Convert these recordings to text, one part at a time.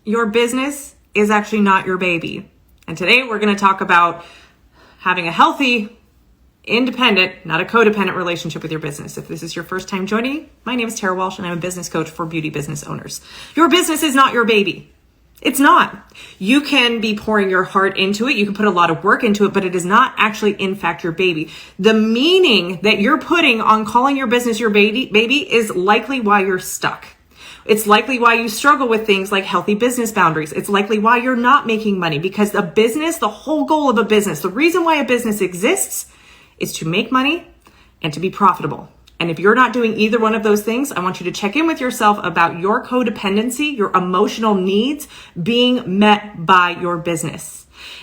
Your business is actually not your baby. And today we're going to talk about having a healthy, independent, not a codependent relationship with your business. If this is your first time joining me, my name is Tara Walsh and I'm a business coach for beauty business owners. Your business is not your baby. It's not. You can be pouring your heart into it. You can put a lot of work into it, but it is not actually, in fact, your baby. The meaning that you're putting on calling your business your baby is likely why you're stuck. It's likely why you struggle with things like healthy business boundaries. It's likely why you're not making money, because the whole goal of a business, the reason why a business exists is to make money and to be profitable. And if you're not doing either one of those things, I want you to check in with yourself about your codependency, your emotional needs being met by your business.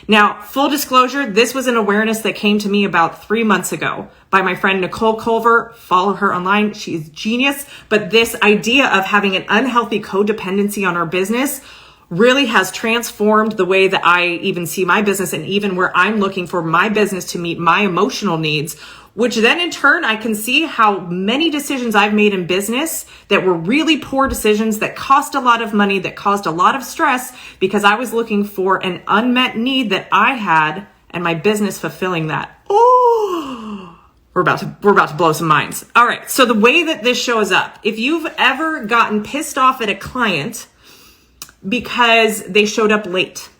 Now, full disclosure, this was an awareness that came to me about 3 months ago by my friend Nicole Culver. Follow her online. She is genius. But this idea of having an unhealthy codependency on our business really has transformed the way that I even see my business and even where I'm looking for my business to meet my emotional needs, which then in turn, I can see how many decisions I've made in business that were really poor decisions that cost a lot of money, that caused a lot of stress because I was looking for an unmet need that I had and my business fulfilling that. Oh, we're about to blow some minds. All right. So the way that this shows up, if you've ever gotten pissed off at a client because they showed up late,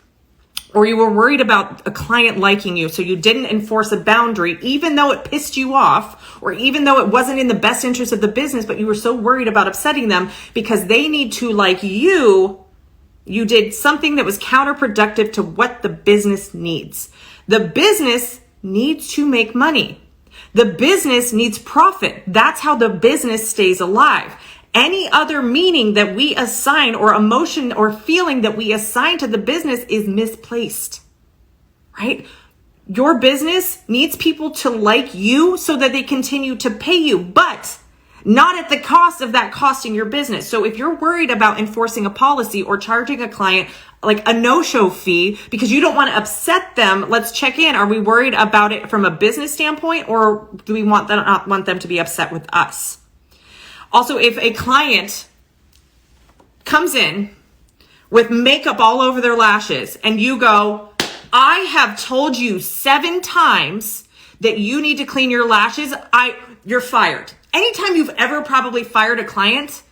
or you were worried about a client liking you, so you didn't enforce a boundary, even though it pissed you off, or even though it wasn't in the best interest of the business, but you were so worried about upsetting them because they need to like you, you did something that was counterproductive to what the business needs. The business needs to make money. The business needs profit. That's how the business stays alive. Any other meaning that we assign or emotion or feeling that we assign to the business is misplaced, right? Your business needs people to like you so that they continue to pay you, but not at the cost of that costing your business. So if you're worried about enforcing a policy or charging a client like a no-show fee because you don't want to upset them, let's check in. Are we worried about it from a business standpoint, or do we not want them to be upset with us? Also, if a client comes in with makeup all over their lashes and you go, I have told you 7 times that you need to clean your lashes, you're fired. Anytime you've ever probably fired a client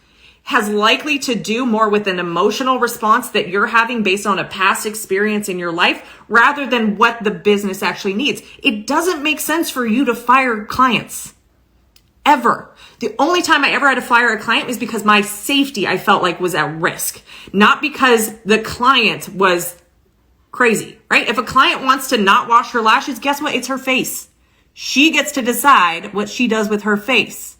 has likely to do more with an emotional response that you're having based on a past experience in your life rather than what the business actually needs. It doesn't make sense for you to fire clients. Ever. The only time I ever had to fire a client was because my safety I felt like was at risk, not because the client was crazy, right? If a client wants to not wash her lashes, guess what? It's her face. She gets to decide what she does with her face.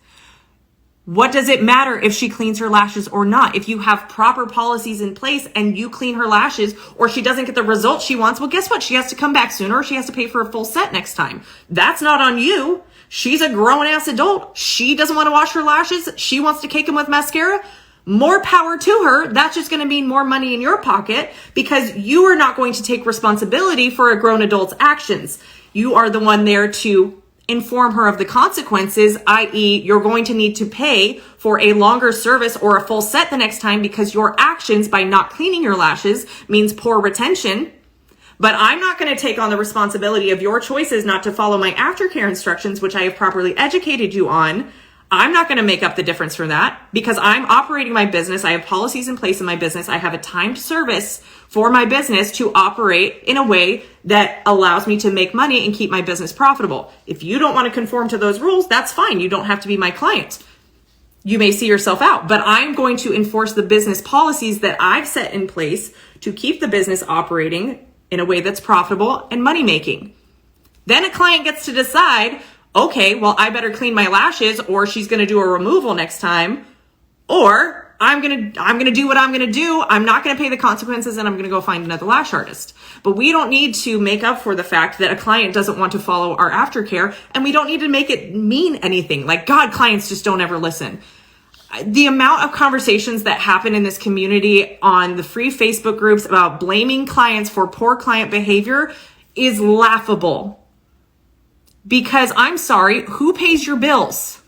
What does it matter if she cleans her lashes or not? If you have proper policies in place and you clean her lashes or she doesn't get the results she wants, well, guess what? She has to come back sooner or she has to pay for a full set next time. That's not on you. She's a grown-ass adult. She doesn't want to wash her lashes. She wants to cake them with mascara. More power to her. That's just going to mean more money in your pocket because you are not going to take responsibility for a grown adult's actions. You are the one there to inform her of the consequences, i.e. you're going to need to pay for a longer service or a full set the next time because your actions by not cleaning your lashes means poor retention. But I'm not going to take on the responsibility of your choices not to follow my aftercare instructions, which I have properly educated you on. I'm not going to make up the difference for that because I'm operating my business. I have policies in place in my business. I have a timed service for my business to operate in a way that allows me to make money and keep my business profitable. If you don't want to conform to those rules, that's fine. You don't have to be my client. You may see yourself out, but I'm going to enforce the business policies that I've set in place to keep the business operating in a way that's profitable and money making. Then a client gets to decide, okay, well, I better clean my lashes or she's going to do a removal next time, or I'm going to do what I'm going to do. I'm not going to pay the consequences and I'm going to go find another lash artist. But we don't need to make up for the fact that a client doesn't want to follow our aftercare, and we don't need to make it mean anything. Like, God, clients just don't ever listen. The amount of conversations that happen in this community on the free Facebook groups about blaming clients for poor client behavior is laughable. Because I'm sorry, who pays your bills?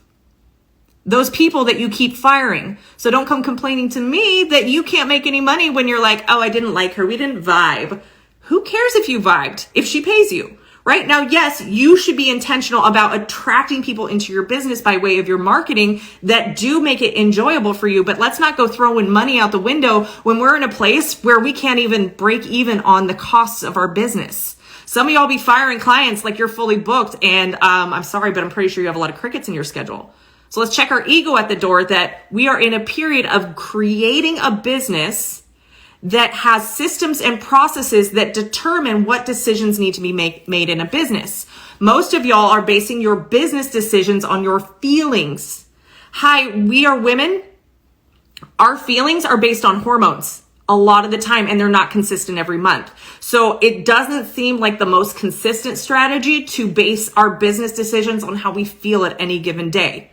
those people that you keep firing. So don't come complaining to me that you can't make any money when you're like, oh, I didn't like her. We didn't vibe. Who cares if you vibed, if she pays you? Right now, yes, you should be intentional about attracting people into your business by way of your marketing that do make it enjoyable for you. But let's not go throwing money out the window when we're in a place where we can't even break even on the costs of our business. Some of y'all be firing clients like you're fully booked. And I'm sorry, but I'm pretty sure you have a lot of crickets in your schedule. So let's check our ego at the door that we are in a period of creating a business that has systems and processes that determine what decisions need to be made in a business. Most of y'all are basing your business decisions on your feelings. Hi, we are women. Our feelings are based on hormones a lot of the time, and they're not consistent every month. So it doesn't seem like the most consistent strategy to base our business decisions on how we feel at any given day,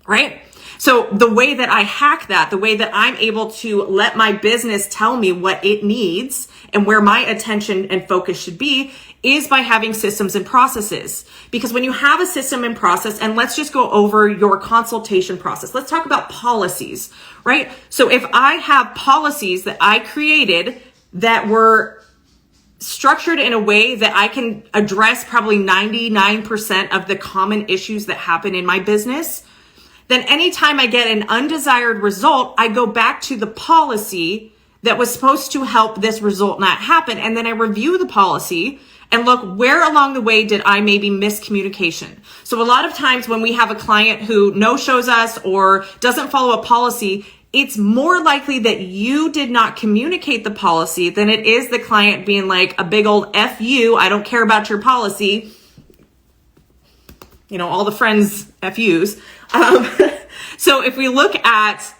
right? So the way that I hack that, the way that I'm able to let my business tell me what it needs and where my attention and focus should be is by having systems and processes. Because when you have a system and process, and let's just go over your consultation process. Let's talk about policies, right? So if I have policies that I created that were structured in a way that I can address probably 99% of the common issues that happen in my business, then anytime I get an undesired result, I go back to the policy that was supposed to help this result not happen. And then I review the policy and look, where along the way did I maybe miscommunication? So a lot of times when we have a client who no-shows us or doesn't follow a policy, it's more likely that you did not communicate the policy than it is the client being like a big old F you, I don't care about your policy. You know, all the friends FUs. So if we look at,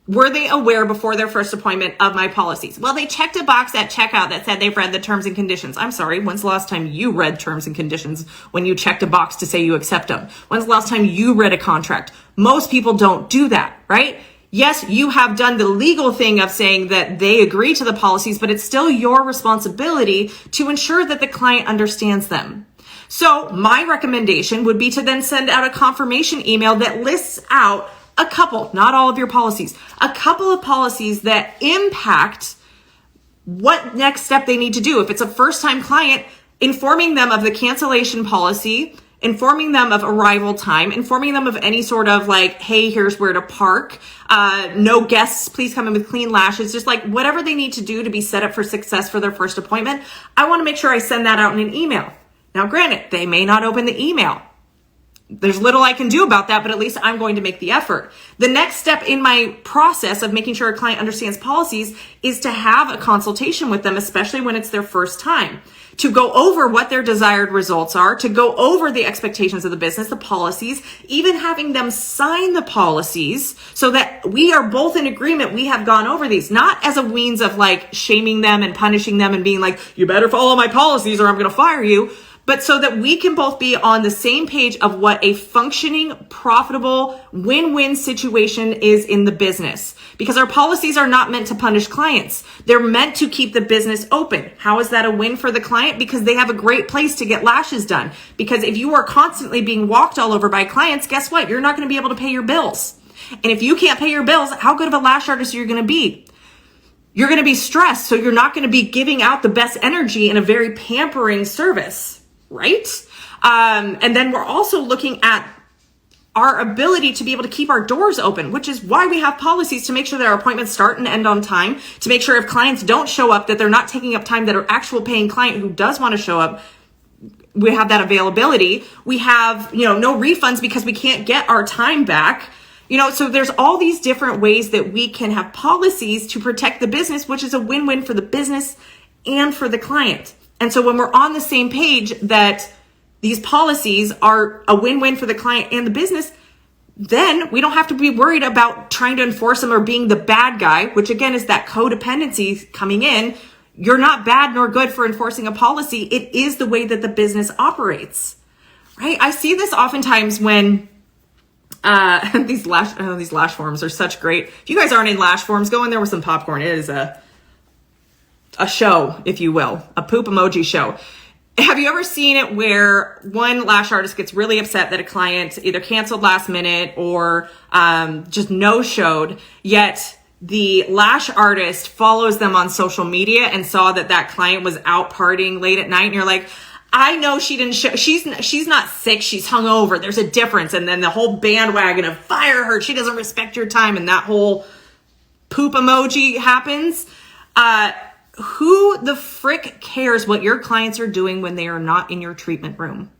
were they aware before their first appointment of my policies? Well, they checked a box at checkout that said they've read the terms and conditions. I'm sorry, when's the last time you read terms and conditions when you checked a box to say you accept them? When's the last time you read a contract? Most people don't do that, right? Yes, you have done the legal thing of saying that they agree to the policies, but it's still your responsibility to ensure that the client understands them. So my recommendation would be to then send out a confirmation email that lists out a couple, not all of your policies, a couple of policies that impact what next step they need to do. If it's a first-time client, informing them of the cancellation policy, informing them of arrival time, informing them of any sort of like, hey, here's where to park, no guests, please come in with clean lashes, just like whatever they need to do to be set up for success for their first appointment. I want to make sure I send that out in an email. Now, granted, they may not open the email. There's little I can do about that, but at least I'm going to make the effort. The next step in my process of making sure a client understands policies is to have a consultation with them, especially when it's their first time, to go over what their desired results are, to go over the expectations of the business, the policies, even having them sign the policies so that we are both in agreement. We have gone over these, not as a means of like shaming them and punishing them and being like, you better follow my policies or I'm going to fire you. But so that we can both be on the same page of what a functioning, profitable, win-win situation is in the business. Because our policies are not meant to punish clients. They're meant to keep the business open. How is that a win for the client? Because they have a great place to get lashes done. Because if you are constantly being walked all over by clients, guess what? You're not going to be able to pay your bills. And if you can't pay your bills, how good of a lash artist are you going to be? You're going to be stressed. So you're not going to be giving out the best energy in a very pampering service. Right? And then we're also looking at our ability to be able to keep our doors open, which is why we have policies to make sure that our appointments start and end on time, to make sure if clients don't show up, that they're not taking up time, that our actual paying client who does want to show up, we have that availability. We have, no refunds because we can't get our time back. So there's all these different ways that we can have policies to protect the business, which is a win-win for the business and for the client. And so when we're on the same page that these policies are a win-win for the client and the business, then we don't have to be worried about trying to enforce them or being the bad guy, which again is that codependency coming in. You're not bad nor good for enforcing a policy. It is the way that the business operates, right? I see this oftentimes when these lash forms are such great. If you guys aren't in lash forms, go in there with some popcorn. It is a show, if you will, a poop emoji show. Have you ever seen it where one lash artist gets really upset that a client either canceled last minute or just no-showed, yet the lash artist follows them on social media and saw that that client was out partying late at night, and you're like, I know she didn't show, she's not sick, she's hungover, there's a difference. And then the whole bandwagon of fire her, she doesn't respect your time, and that whole poop emoji happens. Who the frick cares what your clients are doing when they are not in your treatment room?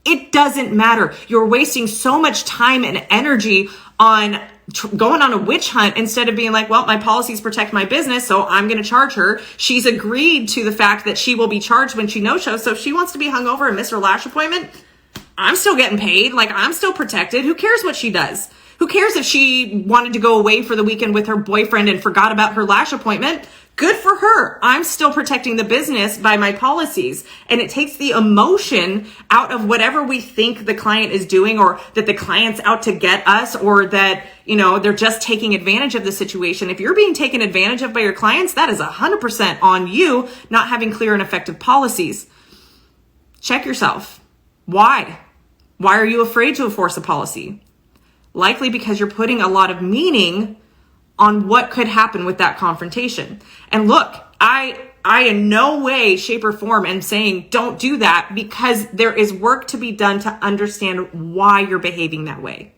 It doesn't matter. You're wasting so much time and energy on going on a witch hunt instead of being like, well, my policies protect my business, so I'm going to charge her. She's agreed to the fact that she will be charged when she no-shows. So if she wants to be hungover and miss her lash appointment, I'm still getting paid. Like, I'm still protected. Who cares what she does? Who cares if she wanted to go away for the weekend with her boyfriend and forgot about her lash appointment? Good for her. I'm still protecting the business by my policies. And it takes the emotion out of whatever we think the client is doing, or that the client's out to get us, or that, they're just taking advantage of the situation. If you're being taken advantage of by your clients, that is 100% on you not having clear and effective policies. Check yourself. Why? Why are you afraid to enforce a policy? Likely because you're putting a lot of meaning on what could happen with that confrontation. And look, I in no way, shape, or form am saying don't do that, because there is work to be done to understand why you're behaving that way.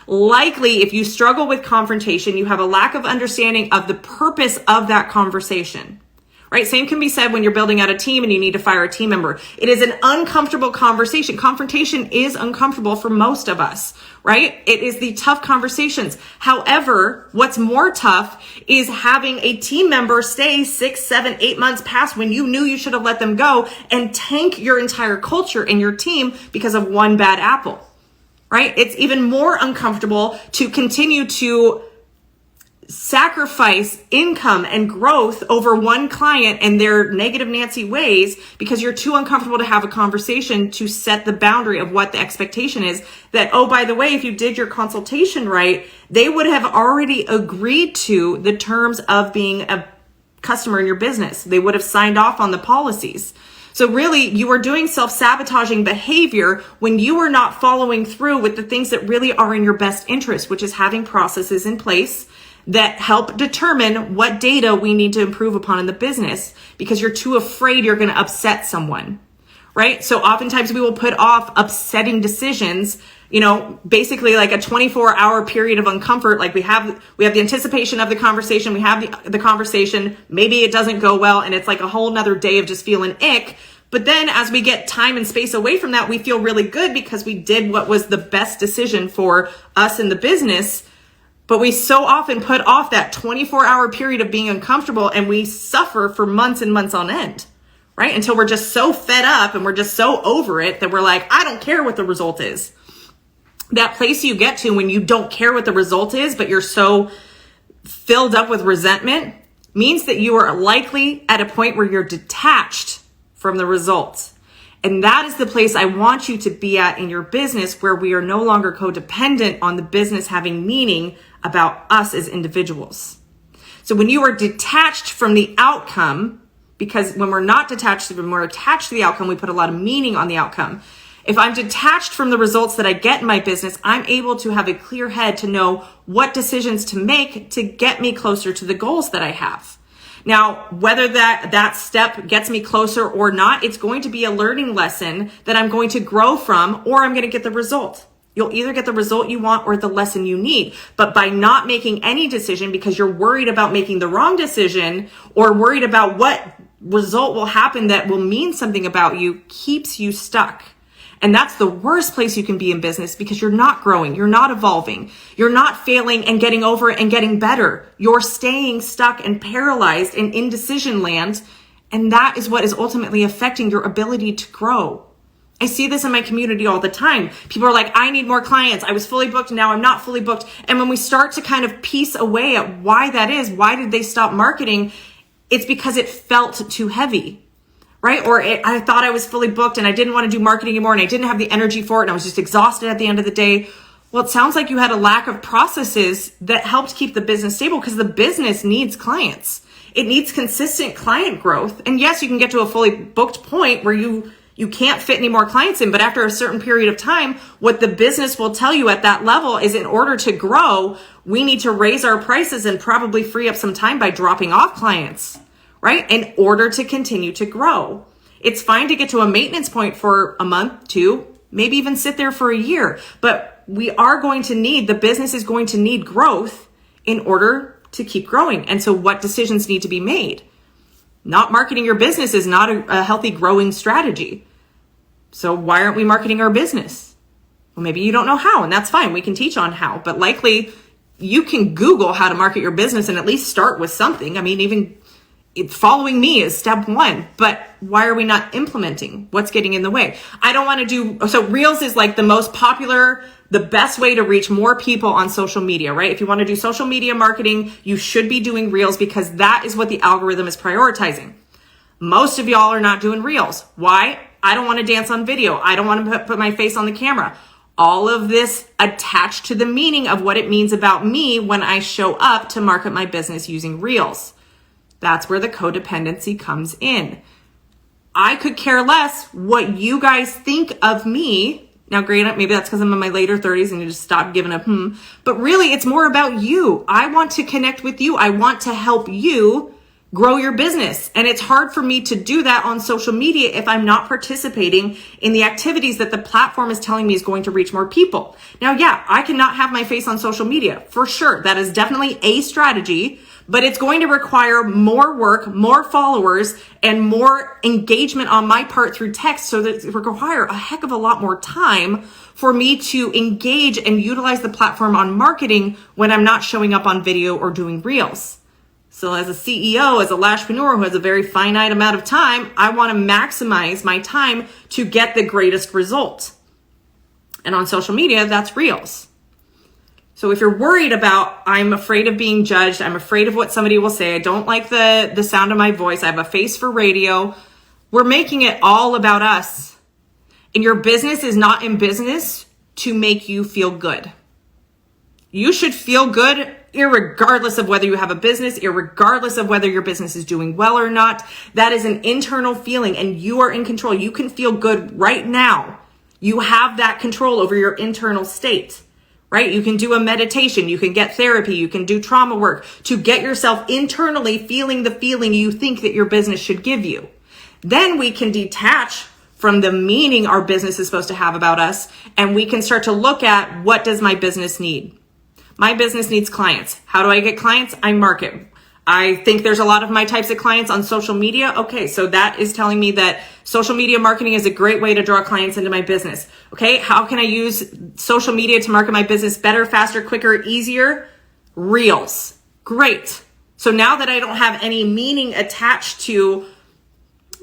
Likely, if you struggle with confrontation, you have a lack of understanding of the purpose of that conversation. Right? Same can be said when you're building out a team and you need to fire a team member. It is an uncomfortable conversation. Confrontation is uncomfortable for most of us, right? It is the tough conversations. However, what's more tough is having a team member stay 6, 7, 8 months past when you knew you should have let them go, and tank your entire culture and your team because of one bad apple, right? It's even more uncomfortable to continue to sacrifice income and growth over one client and their negative Nancy ways, because you're too uncomfortable to have a conversation to set the boundary of what the expectation is. That, oh, by the way, if you did your consultation right, they would have already agreed to the terms of being a customer in your business. They would have signed off on the policies. So really, you are doing self-sabotaging behavior when you are not following through with the things that really are in your best interest, which is having processes in place that help determine what data we need to improve upon in the business, because you're too afraid you're going to upset someone, right? So oftentimes we will put off upsetting decisions, basically like a 24-hour period of uncomfort. Like we have the anticipation of the conversation, we have the conversation, maybe it doesn't go well, and it's like a whole nother day of just feeling ick. But then as we get time and space away from that, we feel really good because we did what was the best decision for us in the business. But we so often put off that 24-hour period of being uncomfortable, and we suffer for months and months on end, right? Until we're just so fed up and we're just so over it that we're like, I don't care what the result is. That place you get to when you don't care what the result is, but you're so filled up with resentment, means that you are likely at a point where you're detached from the results. And that is the place I want you to be at in your business, where we are no longer codependent on the business having meaning about us as individuals. So when you are detached from the outcome, because when we're not detached, when we're attached to the outcome, we put a lot of meaning on the outcome. If I'm detached from the results that I get in my business, I'm able to have a clear head to know what decisions to make to get me closer to the goals that I have. Now, whether that step gets me closer or not, it's going to be a learning lesson that I'm going to grow from, or I'm going to get the result. You'll either get the result you want or the lesson you need. But by not making any decision because you're worried about making the wrong decision, or worried about what result will happen that will mean something about you, keeps you stuck. And that's the worst place you can be in business, because you're not growing, you're not evolving, you're not failing and getting over it and getting better. You're staying stuck and paralyzed in indecision land. And that is what is ultimately affecting your ability to grow. I see this in my community all the time. People are like, I need more clients. I was fully booked, now I'm not fully booked. And when we start to kind of piece away at why that is, why did they stop marketing? It's because it felt too heavy. Right? Or I thought I was fully booked and I didn't want to do marketing anymore, and I didn't have the energy for it, and I was just exhausted at the end of the day. Well, it sounds like you had a lack of processes that helped keep the business stable, because the business needs clients. It needs consistent client growth. And yes, you can get to a fully booked point where you You can't fit any more clients in, but after a certain period of time, what the business will tell you at that level is in order to grow, we need to raise our prices and probably free up some time by dropping off clients, right? In order to continue to grow. It's fine to get to a maintenance point for a month, 2, maybe even sit there for a year, but we are going to need, the business is going to need growth in order to keep growing. And so what decisions need to be made? Not marketing your business is not a healthy growing strategy. So why aren't we marketing our business? Well, maybe you don't know how, and that's fine. We can teach on how, but likely you can Google how to market your business and at least start with something. I mean, even following me is step 1, but why are we not implementing? What's getting in the way? I don't want to do, so Reels is like the most popular, the best way to reach more people on social media, right? If you want to do social media marketing, you should be doing Reels because that is what the algorithm is prioritizing. Most of y'all are not doing Reels. Why? I don't want to dance on video. I don't want to put my face on the camera. All of this attached to the meaning of what it means about me when I show up to market my business using Reels. That's where the codependency comes in. I could care less what you guys think of me. Now, granted, maybe that's because I'm in my later 30s and you just stop giving up. But really, it's more about you. I want to connect with you. I want to help you grow your business. And it's hard for me to do that on social media if I'm not participating in the activities that the platform is telling me is going to reach more people. Now, yeah, I cannot have my face on social media for sure. That is definitely a strategy, but it's going to require more work, more followers, and more engagement on my part through text. So that it require a heck of a lot more time for me to engage and utilize the platform on marketing when I'm not showing up on video or doing Reels. So as a CEO, as a Lashpreneur who has a very finite amount of time, I want to maximize my time to get the greatest result. And on social media, that's Reels. So if you're worried about, I'm afraid of being judged, I'm afraid of what somebody will say, I don't like the sound of my voice, I have a face for radio, we're making it all about us. And your business is not in business to make you feel good. You should feel good irregardless of whether you have a business, irregardless of whether your business is doing well or not. That is an internal feeling and you are in control. You can feel good right now. You have that control over your internal state, right? You can do a meditation, you can get therapy, you can do trauma work to get yourself internally feeling the feeling you think that your business should give you. Then we can detach from the meaning our business is supposed to have about us, and we can start to look at, what does my business need? My business needs clients. How do I get clients? I market. I think there's a lot of my types of clients on social media. Okay, so that is telling me that social media marketing is a great way to draw clients into my business. Okay, how can I use social media to market my business better, faster, quicker, easier? Reels. Great. So now that I don't have any meaning attached to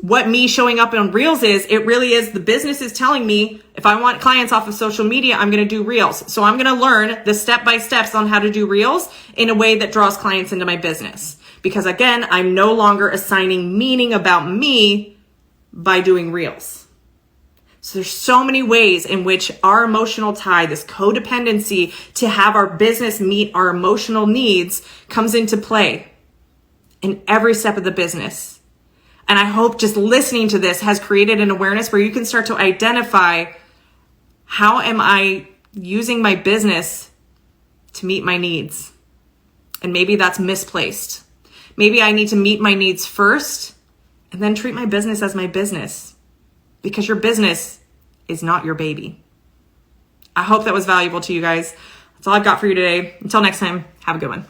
what me showing up on Reels is, it really is the business is telling me if I want clients off of social media, I'm going to do Reels. So I'm going to learn the step-by-steps on how to do Reels in a way that draws clients into my business. Because again, I'm no longer assigning meaning about me by doing Reels. So there's so many ways in which our emotional tie, this codependency to have our business meet our emotional needs, comes into play in every step of the business. And I hope just listening to this has created an awareness where you can start to identify, how am I using my business to meet my needs? And maybe that's misplaced. Maybe I need to meet my needs first and then treat my business as my business, because your business is not your baby. I hope that was valuable to you guys. That's all I've got for you today. Until next time, have a good one.